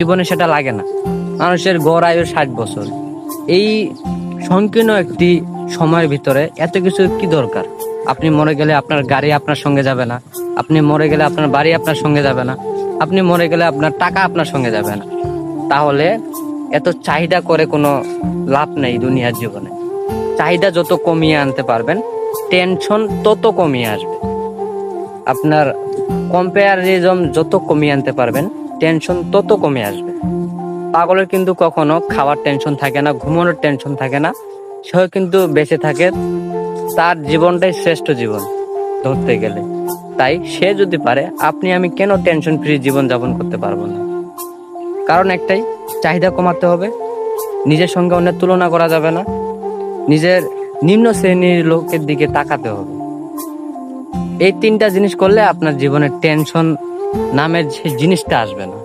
জীবনে সেটা লাগে না। মানুষের গড় আয়ু 60 বছর। এই সংকীর্ণ একটি সময়ের ভিতরে এত কিছু কি দরকার? আপনি মরে গেলে আপনার গাড়ি আপনার সঙ্গে যাবে না, আপনি মরে গেলে আপনার বাড়ি আপনার সঙ্গে যাবে না, আপনি মরে গেলে আপনার টাকা আপনার সঙ্গে যাবে না। তাহলে এত চাহিদা করে কোনো লাভ নেই দুনিয়ার জীবনে। চাহিদা যত কমিয়ে আনতে পারবেন, টেনশন তত কমিয়ে আসবে। আপনার কম্পেয়ারিজম যত কমিয়ে আনতে পারবেন, টেনশন তত কমে আসবে। পাগলের কিন্তু কখনো খাওয়ার টেনশন থাকে না, ঘুমানোর টেনশন থাকে না। সেও কিন্তু বেঁচে থাকে, তার জীবনটাই শ্রেষ্ঠ জীবন ধরতে গেলে। তাই সে যদি পারে, আপনি আমি কেন টেনশন ফ্রি জীবন যাপন করতে পারবো না? কারণ একটাই, চাহিদা কমাতে হবে, নিজের সঙ্গে অন্যের তুলনা করা যাবে না, নিজের নিম্ন শ্রেণীর লোকের দিকে তাকাতে হবে। এই 3টা জিনিস করলে আপনার জীবনে টেনশন নামের যে জিনিসটা আসবে না।